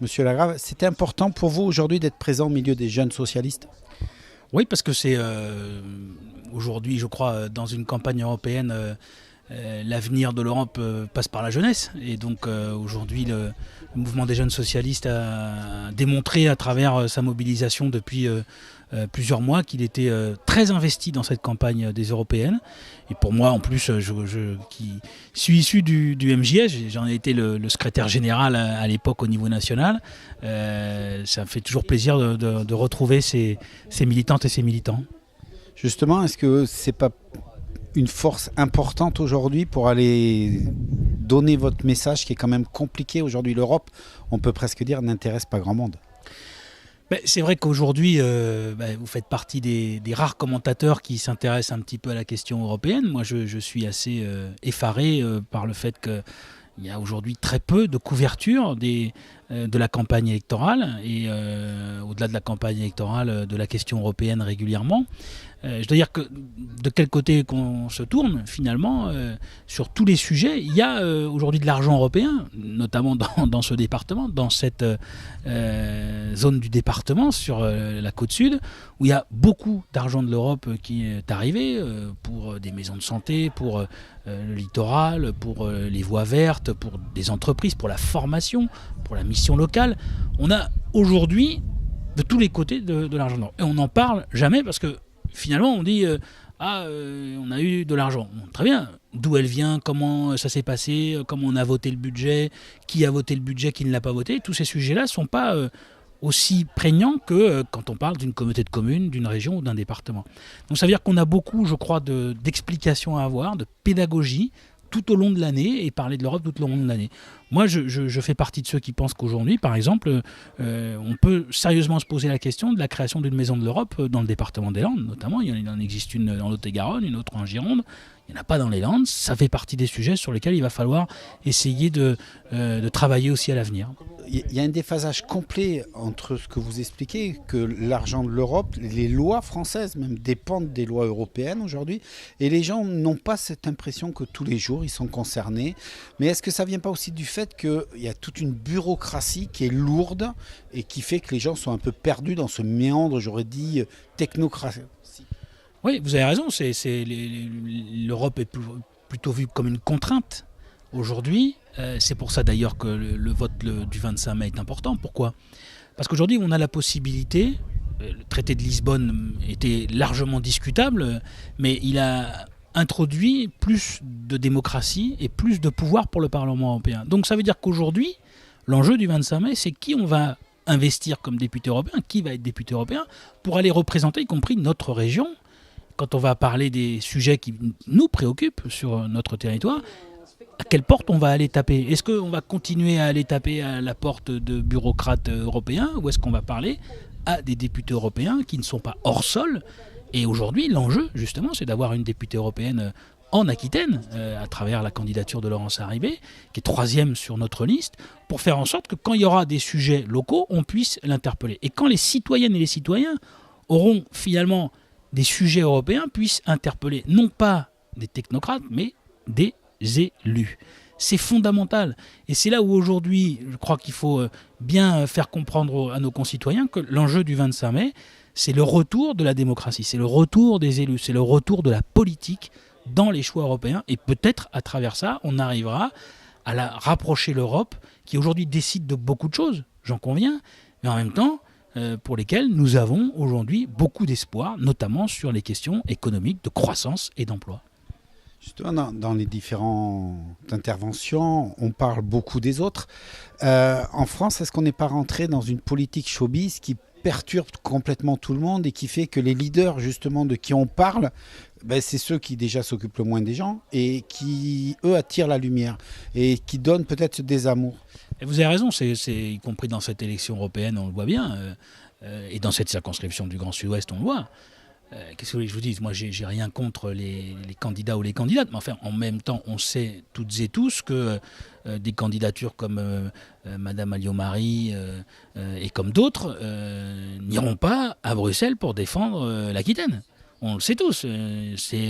Monsieur Lagrave, c'était important pour vous aujourd'hui d'être présent au milieu des jeunes socialistes? Oui, parce que c'est aujourd'hui, je crois, dans une campagne européenne, l'avenir de l'Europe passe par la jeunesse. Et donc aujourd'hui, le mouvement des jeunes socialistes a démontré à travers sa mobilisation depuis plusieurs mois qu'il était très investi dans cette campagne des européennes. Et pour moi, en plus, qui suis issu du MJS, j'en ai été le secrétaire général à l'époque au niveau national. Ça me fait toujours plaisir de retrouver ces militantes et ces militants. Justement, est-ce que c'est pas une force importante aujourd'hui pour aller donner votre message qui est quand même compliqué aujourd'hui? L'Europe, on peut presque dire, n'intéresse pas grand monde. C'est vrai qu'aujourd'hui, vous faites partie des rares commentateurs qui s'intéressent un petit peu à la question européenne. Moi, je suis assez effaré par le fait qu'il y a aujourd'hui très peu de couverture de la campagne électorale et au-delà de la campagne électorale, de la question européenne régulièrement. Je dois dire que de quel côté qu'on se tourne, finalement, sur tous les sujets, il y a aujourd'hui de l'argent européen, notamment dans ce département, dans cette zone du département, sur la côte sud, où il y a beaucoup d'argent de l'Europe qui est arrivé pour des maisons de santé, pour le littoral, pour les voies vertes, pour des entreprises, pour la formation, pour la mission locale. On a aujourd'hui de tous les côtés de l'argent. Et on n'en parle jamais parce que finalement, on dit on a eu de l'argent. Bon, très bien. D'où elle vient, comment ça s'est passé, comment on a voté le budget, qui a voté le budget, qui ne l'a pas voté. Tous ces sujets-là ne sont pas aussi prégnants que quand on parle d'une communauté de communes, d'une région ou d'un département. Donc ça veut dire qu'on a beaucoup, je crois, d'explications à avoir, de pédagogie tout au long de l'année et parler de l'Europe tout au long de l'année. Moi, je fais partie de ceux qui pensent qu'aujourd'hui, par exemple, on peut sérieusement se poser la question de la création d'une maison de l'Europe dans le département des Landes, notamment. Il en existe une dans Lot-et-Garonne, une autre en Gironde. Il n'y en a pas dans les Landes. Ça fait partie des sujets sur lesquels il va falloir essayer de travailler aussi à l'avenir. Il y a un déphasage complet entre ce que vous expliquez, que l'argent de l'Europe, les lois françaises même dépendent des lois européennes aujourd'hui, et les gens n'ont pas cette impression que tous les jours ils sont concernés. Mais est-ce que ça ne vient pas aussi du fait qu'il y a toute une bureaucratie qui est lourde et qui fait que les gens sont un peu perdus dans ce méandre, j'aurais dit, technocratique? Oui, vous avez raison, l'Europe est plutôt vue comme une contrainte aujourd'hui. C'est pour ça d'ailleurs que le vote du 25 mai est important. Pourquoi ? Parce qu'aujourd'hui, on a la possibilité, le traité de Lisbonne était largement discutable, mais il a introduit plus de démocratie et plus de pouvoir pour le Parlement européen. Donc ça veut dire qu'aujourd'hui, l'enjeu du 25 mai, c'est qui on va investir comme député européen, qui va être député européen, pour aller représenter, y compris notre région, quand on va parler des sujets qui nous préoccupent sur notre territoire. À quelle porte on va aller taper ? Est-ce qu'on va continuer à aller taper à la porte de bureaucrates européens ou est-ce qu'on va parler à des députés européens qui ne sont pas hors sol ? Et aujourd'hui, l'enjeu, justement, c'est d'avoir une députée européenne en Aquitaine, à travers la candidature de Laurence Harribey, qui est 3e sur notre liste, pour faire en sorte que quand il y aura des sujets locaux, on puisse l'interpeller. Et quand les citoyennes et les citoyens auront finalement des sujets européens, puissent interpeller non pas des technocrates, mais des élus. C'est fondamental. Et c'est là où aujourd'hui, je crois qu'il faut bien faire comprendre à nos concitoyens que l'enjeu du 25 mai, c'est le retour de la démocratie, c'est le retour des élus, c'est le retour de la politique dans les choix européens. Et peut-être, à travers ça, on arrivera à rapprocher l'Europe, qui aujourd'hui décide de beaucoup de choses, j'en conviens, mais en même temps, pour lesquelles nous avons aujourd'hui beaucoup d'espoir, notamment sur les questions économiques, de croissance et d'emploi. Justement, dans les différentes interventions, on parle beaucoup des autres. En France, est-ce qu'on n'est pas rentré dans une politique showbiz qui perturbe complètement tout le monde et qui fait que les leaders, justement, de qui on parle, c'est ceux qui déjà s'occupent le moins des gens et qui, eux, attirent la lumière et qui donnent peut-être ce désamour. Et vous avez raison, c'est y compris dans cette élection européenne, on le voit bien, et dans cette circonscription du Grand Sud-Ouest, on le voit. Qu'est-ce que vous voulez que je vous dise ? Moi, j'ai rien contre les candidats ou les candidates, mais enfin, en même temps, on sait toutes et tous que des candidatures comme Madame Alliot-Marie et comme d'autres n'iront pas à Bruxelles pour défendre l'Aquitaine. On le sait tous. C'est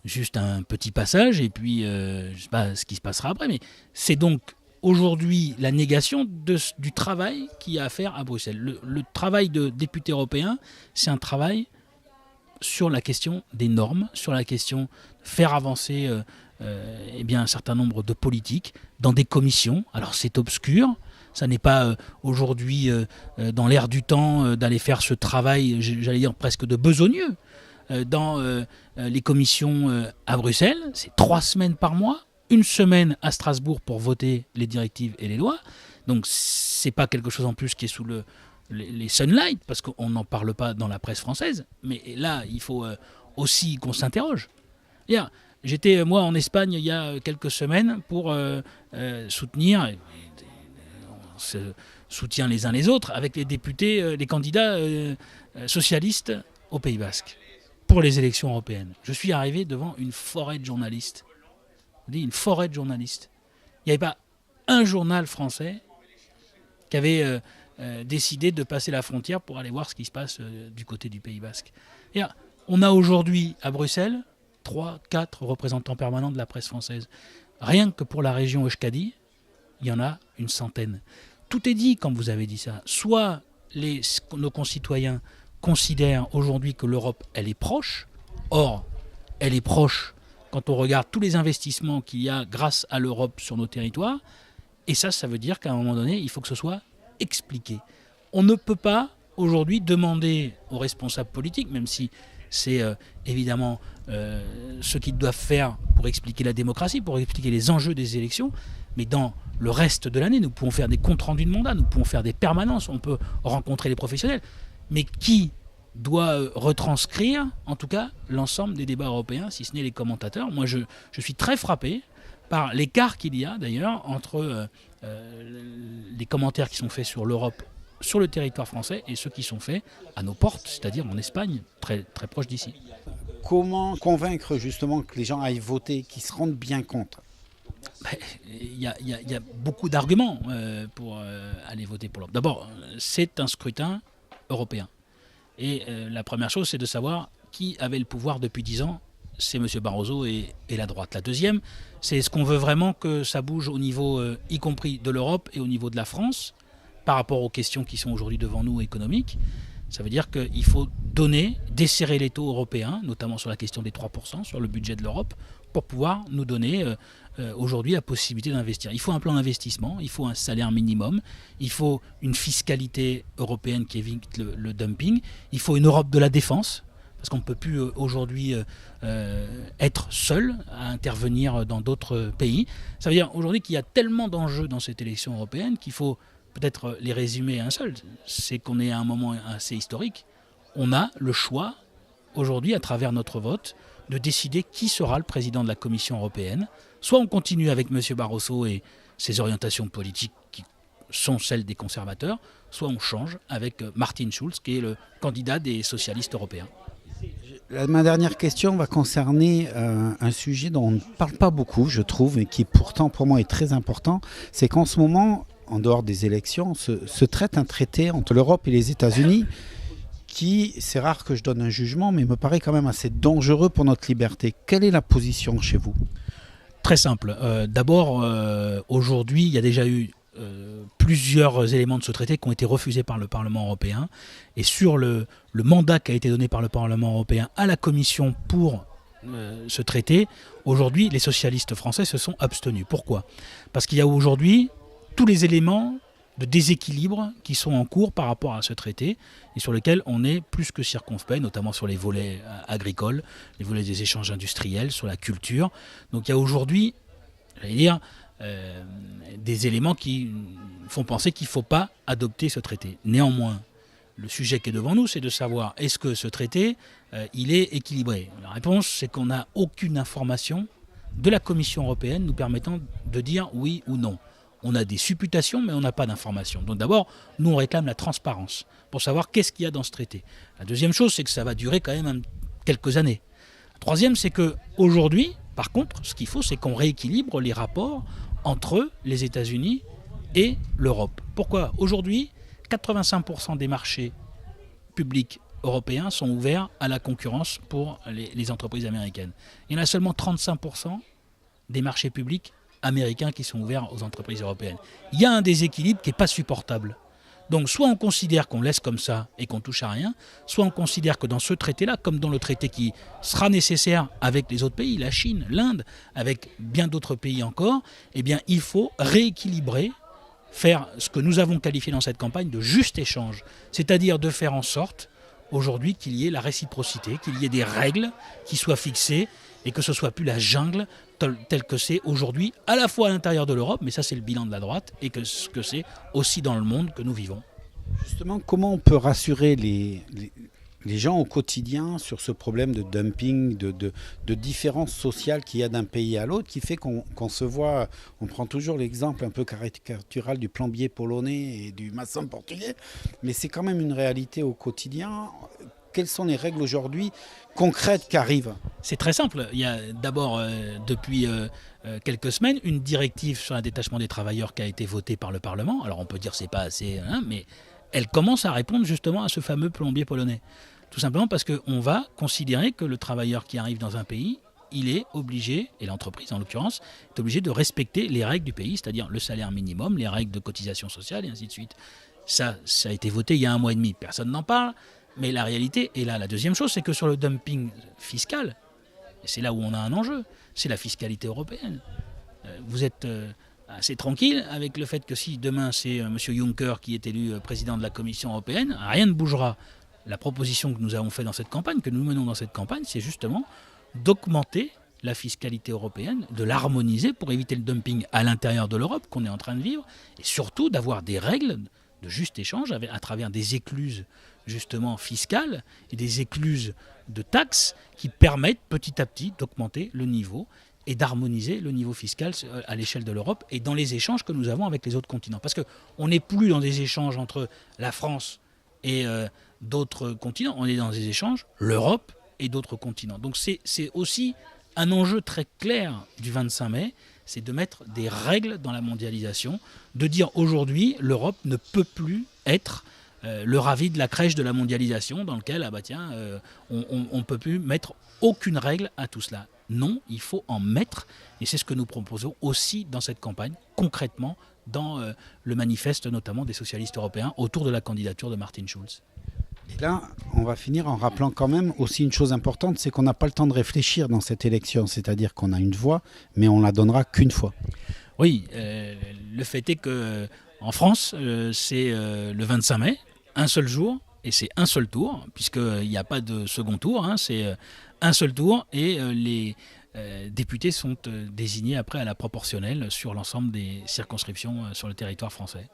juste un petit passage et puis je ne sais pas ce qui se passera après, mais c'est donc aujourd'hui la négation du travail qu'il y a à faire à Bruxelles. Le travail de député européen, c'est un travail sur la question des normes, sur la question de faire avancer un certain nombre de politiques dans des commissions. Alors c'est obscur, ça n'est pas aujourd'hui dans l'air du temps d'aller faire ce travail, j'allais dire presque de besogneux, dans les commissions à Bruxelles. C'est 3 semaines par mois, 1 semaine à Strasbourg pour voter les directives et les lois. Donc c'est pas quelque chose en plus qui est sous les sunlight, parce qu'on n'en parle pas dans la presse française. Mais là, il faut aussi qu'on s'interroge. J'étais, moi, en Espagne il y a quelques semaines pour soutenir, on se soutient les uns les autres, avec les députés, les candidats socialistes au Pays Basque, pour les élections européennes. Je suis arrivé devant une forêt de journalistes. Une forêt de journalistes. Il n'y avait pas un journal français qui avait décidé de passer la frontière pour aller voir ce qui se passe du côté du Pays Basque. On a aujourd'hui à Bruxelles 3, 4 représentants permanents de la presse française. Rien que pour la région Euskadi, il y en a une centaine. Tout est dit quand vous avez dit ça. Soit nos concitoyens considèrent aujourd'hui que l'Europe, elle est proche. Or, elle est proche quand on regarde tous les investissements qu'il y a grâce à l'Europe sur nos territoires. Et ça veut dire qu'à un moment donné, il faut que ce soit expliqué. On ne peut pas aujourd'hui demander aux responsables politiques, même si c'est évidemment ce qu'ils doivent faire pour expliquer la démocratie, pour expliquer les enjeux des élections, mais dans le reste de l'année, nous pouvons faire des comptes rendus de mandat, nous pouvons faire des permanences, on peut rencontrer les professionnels, mais qui doit retranscrire, en tout cas, l'ensemble des débats européens, si ce n'est les commentateurs. Moi, je suis très frappé par l'écart qu'il y a, d'ailleurs, entre les commentaires qui sont faits sur l'Europe, sur le territoire français, et ceux qui sont faits à nos portes, c'est-à-dire en Espagne, très, très proche d'ici. Comment convaincre justement que les gens aillent voter, qu'ils se rendent bien compte ? Il y a beaucoup d'arguments pour aller voter pour l'Europe. D'abord, c'est un scrutin européen. Et la première chose, c'est de savoir qui avait le pouvoir depuis 10 ans. C'est M. Barroso et la droite. La deuxième, c'est est-ce qu'on veut vraiment que ça bouge au niveau, y compris de l'Europe et au niveau de la France, par rapport aux questions qui sont aujourd'hui devant nous économiques. Ça veut dire qu'il faut desserrer les taux européens, notamment sur la question des 3%, sur le budget de l'Europe, pour pouvoir nous donner aujourd'hui la possibilité d'investir. Il faut un plan d'investissement, il faut un salaire minimum, il faut une fiscalité européenne qui évite le dumping, il faut une Europe de la défense, parce qu'on ne peut plus aujourd'hui être seul à intervenir dans d'autres pays. Ça veut dire aujourd'hui qu'il y a tellement d'enjeux dans cette élection européenne qu'il faut peut-être les résumer à un seul. C'est qu'on est à un moment assez historique. On a le choix aujourd'hui, à travers notre vote, de décider qui sera le président de la Commission européenne. Soit on continue avec M. Barroso et ses orientations politiques qui sont celles des conservateurs, soit on change avec Martin Schulz, qui est le candidat des socialistes européens. Ma dernière question va concerner un sujet dont on ne parle pas beaucoup, je trouve, et qui pourtant pour moi est très important. C'est qu'en ce moment, en dehors des élections, se traite un traité entre l'Europe et les États-Unis qui, c'est rare que je donne un jugement, mais me paraît quand même assez dangereux pour notre liberté. Quelle est la position chez vous ? Très simple. D'abord, aujourd'hui, il y a déjà eu plusieurs éléments de ce traité qui ont été refusés par le Parlement européen. Et sur le mandat qui a été donné par le Parlement européen à la Commission pour ce traité, aujourd'hui, les socialistes français se sont abstenus. Pourquoi ? Parce qu'il y a aujourd'hui tous les éléments de déséquilibre qui sont en cours par rapport à ce traité et sur lesquels on est plus que circonspect, notamment sur les volets agricoles, les volets des échanges industriels, sur la culture. Donc il y a aujourd'hui, j'allais dire, des éléments qui font penser qu'il ne faut pas adopter ce traité. Néanmoins, le sujet qui est devant nous, c'est de savoir est-ce que ce traité, il est équilibré. La réponse, c'est qu'on n'a aucune information de la Commission européenne nous permettant de dire oui ou non. On a des supputations, mais on n'a pas d'informations. Donc d'abord, nous, on réclame la transparence pour savoir qu'est-ce qu'il y a dans ce traité. La deuxième chose, c'est que ça va durer quand même quelques années. La troisième, c'est qu'aujourd'hui, par contre, ce qu'il faut, c'est qu'on rééquilibre les rapports entre les États-Unis et l'Europe. Pourquoi ? Aujourd'hui, 85% des marchés publics européens sont ouverts à la concurrence pour les entreprises américaines. Il y en a seulement 35% des marchés publics américains qui sont ouverts aux entreprises européennes. Il y a un déséquilibre qui n'est pas supportable. Donc soit on considère qu'on laisse comme ça et qu'on touche à rien, soit on considère que dans ce traité-là, comme dans le traité qui sera nécessaire avec les autres pays, la Chine, l'Inde, avec bien d'autres pays encore, eh bien il faut rééquilibrer, faire ce que nous avons qualifié dans cette campagne de juste échange, c'est-à-dire de faire en sorte aujourd'hui qu'il y ait la réciprocité, qu'il y ait des règles qui soient fixées et que ce ne soit plus la jungle tel que c'est aujourd'hui, à la fois à l'intérieur de l'Europe, mais ça c'est le bilan de la droite, et que ce que c'est aussi dans le monde que nous vivons. Justement, comment on peut rassurer les gens au quotidien sur ce problème de dumping, de différence sociale qu'il y a d'un pays à l'autre, qui fait qu'on se voit, on prend toujours l'exemple un peu caricatural du plombier polonais et du maçon portugais, mais c'est quand même une réalité au quotidien. Quelles sont les règles aujourd'hui concrètes qui arrivent ? C'est très simple. Il y a d'abord, depuis quelques semaines, une directive sur un détachement des travailleurs qui a été votée par le Parlement. Alors on peut dire que ce n'est pas assez, mais elle commence à répondre justement à ce fameux plombier polonais. Tout simplement parce qu'on va considérer que le travailleur qui arrive dans un pays, il est obligé, et l'entreprise en l'occurrence, est obligée de respecter les règles du pays, c'est-à-dire le salaire minimum, les règles de cotisation sociale et ainsi de suite. Ça a été voté il y a 1 mois et demi. Personne n'en parle. Mais la réalité est là. La deuxième chose, c'est que sur le dumping fiscal, et c'est là où on a un enjeu, c'est la fiscalité européenne. Vous êtes assez tranquille avec le fait que si demain c'est M. Juncker qui est élu président de la Commission européenne, rien ne bougera. La proposition que nous avons faite dans cette campagne, que nous menons dans cette campagne, c'est justement d'augmenter la fiscalité européenne, de l'harmoniser pour éviter le dumping à l'intérieur de l'Europe qu'on est en train de vivre, et surtout d'avoir des règles de juste échange à travers des écluses justement fiscales et des écluses de taxes qui permettent petit à petit d'augmenter le niveau et d'harmoniser le niveau fiscal à l'échelle de l'Europe et dans les échanges que nous avons avec les autres continents. Parce qu'on n'est plus dans des échanges entre la France et d'autres continents, on est dans des échanges, l'Europe et d'autres continents. Donc c'est aussi un enjeu très clair du 25 mai, c'est de mettre des règles dans la mondialisation, de dire aujourd'hui l'Europe ne peut plus être le ravi de la crèche de la mondialisation dans lequel on ne peut plus mettre aucune règle à tout cela. Non, il faut en mettre, et c'est ce que nous proposons aussi dans cette campagne, concrètement dans le manifeste notamment des socialistes européens autour de la candidature de Martin Schulz. Et là, on va finir en rappelant quand même aussi une chose importante, c'est qu'on n'a pas le temps de réfléchir dans cette élection, c'est-à-dire qu'on a une voix, mais on la donnera qu'une fois. Oui, le fait est qu'en France, c'est le 25 mai, un seul jour, et c'est un seul tour, puisqu'il n'y a pas de second tour, c'est un seul tour, et les députés sont désignés après à la proportionnelle sur l'ensemble des circonscriptions sur le territoire français.